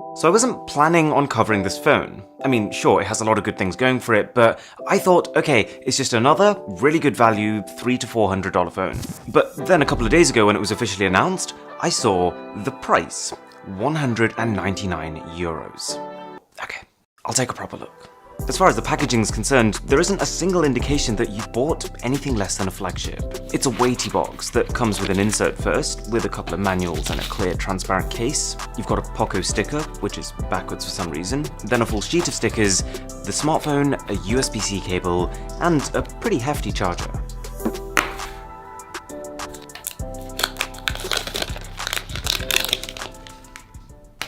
So I wasn't planning on covering this phone. I mean, sure, it has a lot of good things going for it, but I thought, okay, it's just another really good value $300 to $400 phone. But then a couple of days ago when it was officially announced, I saw the price, 199 euros. Okay, I'll take a proper look. As far as the packaging is concerned, there isn't a single indication that you bought anything less than a flagship. It's a weighty box that comes with an insert first, with a couple of manuals and a clear transparent case. You've got a Poco sticker, which is backwards for some reason, then a full sheet of stickers, the smartphone, a USB-C cable, and a pretty hefty charger.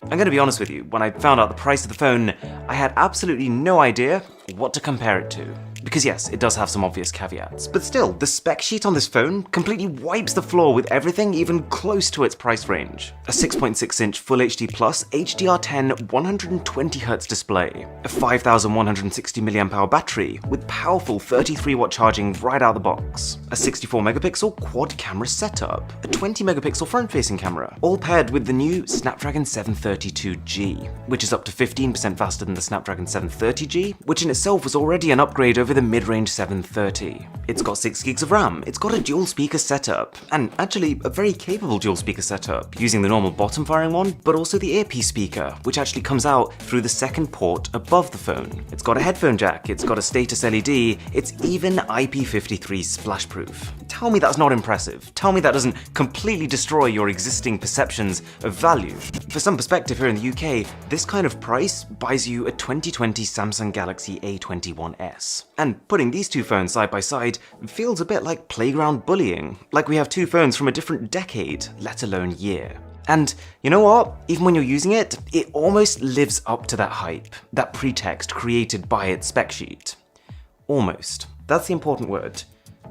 I'm gonna be honest with you, when I found out the price of the phone, I had absolutely no idea what to compare it to. Because yes, it does have some obvious caveats, but still, the spec sheet on this phone completely wipes the floor with everything even close to its price range. A 6.6-inch Full HD Plus HDR10 120Hz display, a 5160 mAh battery with powerful 33-watt charging right out the box, a 64-megapixel quad camera setup, a 20-megapixel front-facing camera, all paired with the new Snapdragon 732G, which is up to 15% faster than the Snapdragon 730G, which in itself was already an upgrade over the mid-range 730. It's got 6 gigs of RAM, it's got a dual speaker setup, and actually a very capable dual speaker setup, using the normal bottom firing one, but also the earpiece speaker, which actually comes out through the second port above the phone. It's got a headphone jack, it's got a status LED, it's even IP53 splashproof. Tell me that's not impressive. Tell me that doesn't completely destroy your existing perceptions of value. For some perspective here in the UK, this kind of price buys you a 2020 Samsung Galaxy A21s. And putting these two phones side by side feels a bit like playground bullying, like we have two phones from a different decade, let alone year. And you know what? Even when you're using it, it almost lives up to that hype, that pretext created by its spec sheet. Almost. That's the important word.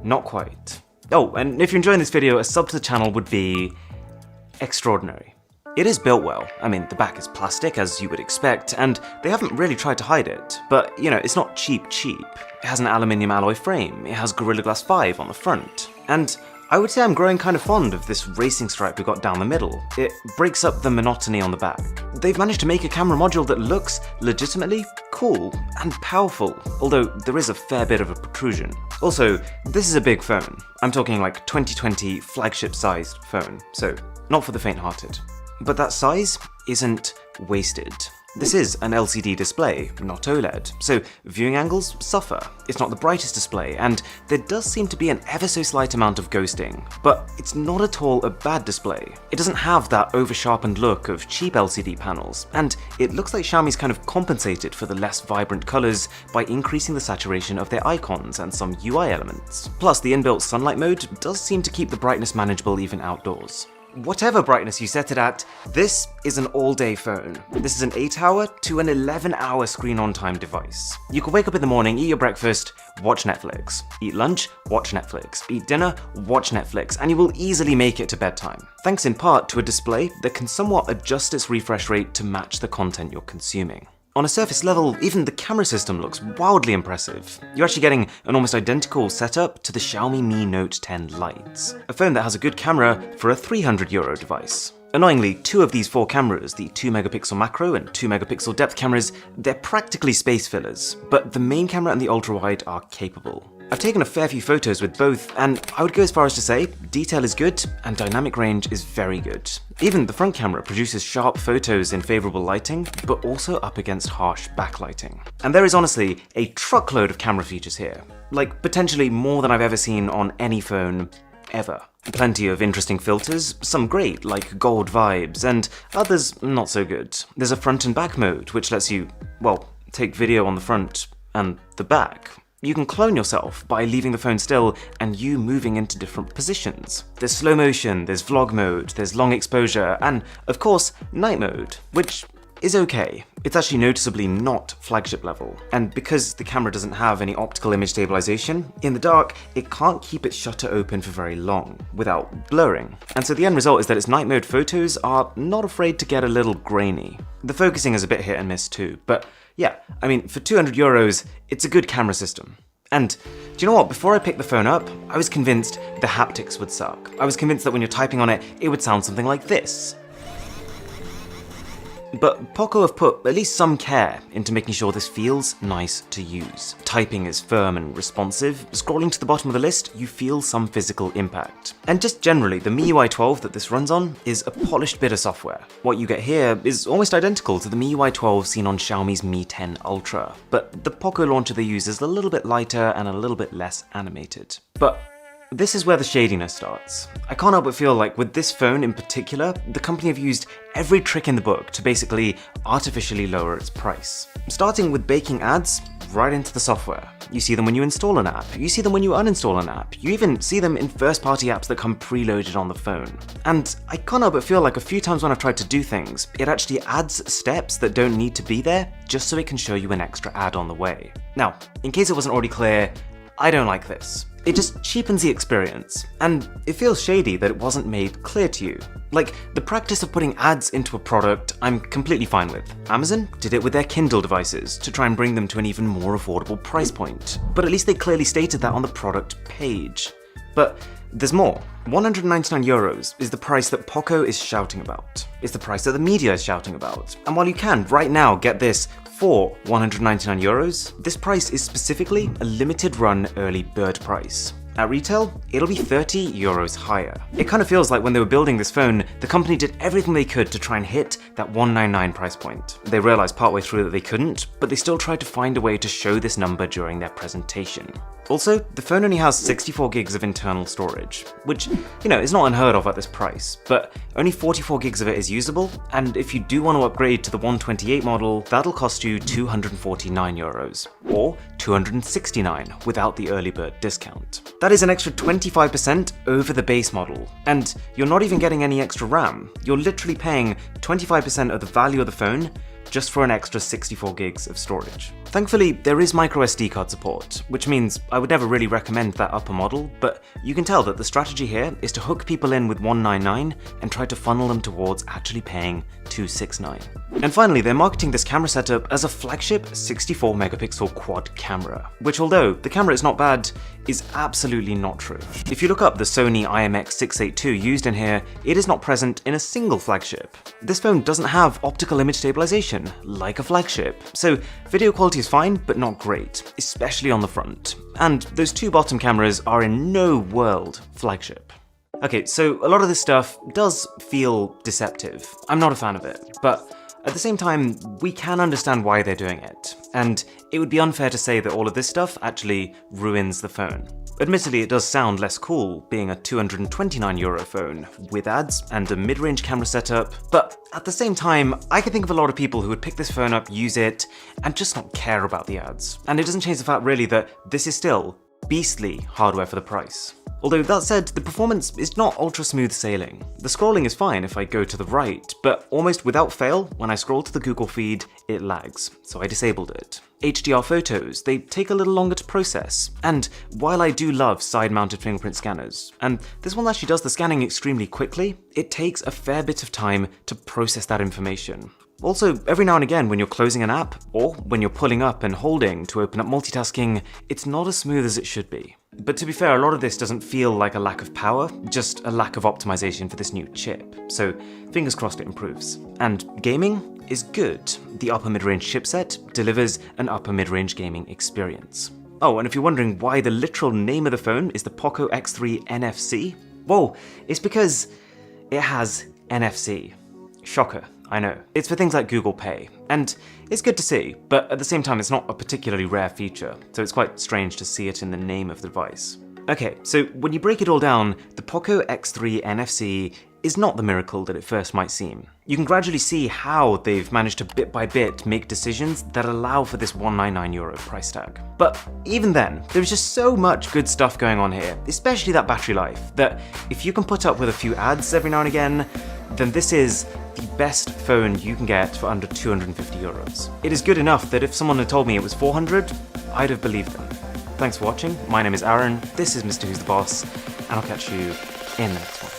Not quite. Oh, and if you're enjoying this video, a sub to the channel would be extraordinary. It is built well. I mean, the back is plastic, as you would expect, and they haven't really tried to hide it. But, you know, it's not cheap. It has an aluminium alloy frame, it has Gorilla Glass 5 on the front, and I would say I'm growing kind of fond of this racing stripe we've got down the middle. It breaks up the monotony on the back. They've managed to make a camera module that looks legitimately cool and powerful, although there is a fair bit of a protrusion. Also, this is a big phone. I'm talking like 2020 flagship-sized phone, so not for the faint-hearted. But that size isn't wasted. This is an LCD display, not OLED, so viewing angles suffer. It's not the brightest display, and there does seem to be an ever so slight amount of ghosting, but it's not at all a bad display. It doesn't have that over-sharpened look of cheap LCD panels, and it looks like Xiaomi's kind of compensated for the less vibrant colors by increasing the saturation of their icons and some UI elements. Plus, the inbuilt sunlight mode does seem to keep the brightness manageable even outdoors. Whatever brightness you set it at, this is an all-day phone. This is an 8-hour to an 11-hour screen-on-time device. You can wake up in the morning, eat your breakfast, watch Netflix. Eat lunch, watch Netflix. Eat dinner, watch Netflix, and you will easily make it to bedtime. Thanks in part to a display that can somewhat adjust its refresh rate to match the content you're consuming. On a surface level, even the camera system looks wildly impressive. You're actually getting an almost identical setup to the Xiaomi Mi Note 10 Lite, a phone that has a good camera for a €300 device. Annoyingly, 2 of these 4 cameras, the 2-megapixel macro and 2-megapixel depth cameras, they're practically space fillers, but the main camera and the ultra-wide are capable. I've taken a fair few photos with both, and I would go as far as to say detail is good and dynamic range is very good. Even the front camera produces sharp photos in favourable lighting, but also up against harsh backlighting. And there is honestly a truckload of camera features here, like potentially more than I've ever seen on any phone ever. Plenty of interesting filters, some great, like gold vibes, and others not so good. There's a front and back mode, which lets you, well, take video on the front and the back. You can clone yourself by leaving the phone still and you moving into different positions. There's slow motion, there's vlog mode, there's long exposure, and of course, night mode, which is okay. It's actually noticeably not flagship level, and because the camera doesn't have any optical image stabilization, in the dark, it can't keep its shutter open for very long without blurring. And so the end result is that its night mode photos are not afraid to get a little grainy. The focusing is a bit hit and miss too, but yeah, I mean, for €200, it's a good camera system. And do you know what? Before I picked the phone up, I was convinced the haptics would suck. I was convinced that when you're typing on it, it would sound something like this. But Poco have put at least some care into making sure this feels nice to use. Typing is firm and responsive, scrolling to the bottom of the list, you feel some physical impact. And just generally, the MIUI 12 that this runs on is a polished bit of software. What you get here is almost identical to the MIUI 12 seen on Xiaomi's Mi 10 Ultra, but the Poco launcher they use is a little bit lighter and a little bit less animated. But this is where the shadiness starts. I can't help but feel like with this phone in particular, the company have used every trick in the book to basically artificially lower its price. Starting with baking ads right into the software. You see them when you install an app, you see them when you uninstall an app, you even see them in first-party apps that come preloaded on the phone. And I can't help but feel like a few times when I've tried to do things, it actually adds steps that don't need to be there just so it can show you an extra ad on the way. Now, in case it wasn't already clear, I don't like this. It just cheapens the experience, and it feels shady that it wasn't made clear to you. Like, the practice of putting ads into a product, I'm completely fine with. Amazon did it with their Kindle devices to try and bring them to an even more affordable price point, but at least they clearly stated that on the product page. But there's more. €199 is the price that Poco is shouting about. It's the price that the media is shouting about. And while you can, right now, get this for €199, this price is specifically a limited run early bird price. At retail, it'll be €30 higher. It kind of feels like when they were building this phone, the company did everything they could to try and hit that $199 price point. They realized partway through that they couldn't, but they still tried to find a way to show this number during their presentation. Also, the phone only has 64 gigs of internal storage, which, is not unheard of at this price, but only 44 gigs of it is usable, and if you do want to upgrade to the 128 model, that'll cost you €249, or $269 without the early bird discount. That is an extra 25% over the base model, and you're not even getting any extra RAM. You're literally paying 25% of the value of the phone just for an extra 64 gigs of storage. Thankfully, there is microSD card support, which means I would never really recommend that upper model, but you can tell that the strategy here is to hook people in with $199 and try to funnel them towards actually paying $269. And finally, they're marketing this camera setup as a flagship 64 megapixel quad camera, which although the camera is not bad, is absolutely not true. If you look up the Sony IMX682 used in here, it is not present in a single flagship. This phone doesn't have optical image stabilization, like a flagship, so video quality is fine, but not great, especially on the front. And those two bottom cameras are in no world flagship. Okay, so a lot of this stuff does feel deceptive. I'm not a fan of it, but at the same time, we can understand why they're doing it, and it would be unfair to say that all of this stuff actually ruins the phone. Admittedly, it does sound less cool being a €229 phone with ads and a mid-range camera setup, but at the same time, I can think of a lot of people who would pick this phone up, use it, and just not care about the ads. And it doesn't change the fact really that this is still beastly hardware for the price. Although that said, the performance is not ultra smooth sailing. The scrolling is fine if I go to the right, but almost without fail, when I scroll to the Google feed, it lags, so I disabled it. HDR photos, they take a little longer to process, and while I do love side-mounted fingerprint scanners, and this one actually does the scanning extremely quickly, it takes a fair bit of time to process that information. Also, every now and again when you're closing an app, or when you're pulling up and holding to open up multitasking, it's not as smooth as it should be. But to be fair, a lot of this doesn't feel like a lack of power, just a lack of optimization for this new chip, so fingers crossed it improves. And gaming is good. The upper mid-range chipset delivers an upper mid-range gaming experience. Oh, and if you're wondering why the literal name of the phone is the Poco X3 NFC, well, it's because it has NFC. Shocker. I know. It's for things like Google Pay, and it's good to see, but at the same time it's not a particularly rare feature, so it's quite strange to see it in the name of the device. Okay, so when you break it all down, the Poco X3 NFC is not the miracle that it first might seem. You can gradually see how they've managed to bit by bit make decisions that allow for this €199 price tag. But even then, there's just so much good stuff going on here, especially that battery life, that if you can put up with a few ads every now and again, then this is the best phone you can get for under €250. It is good enough that if someone had told me it was 400, I'd have believed them. Thanks for watching, my name is Aaron, this is Mr. Who's the Boss, and I'll catch you in the next one.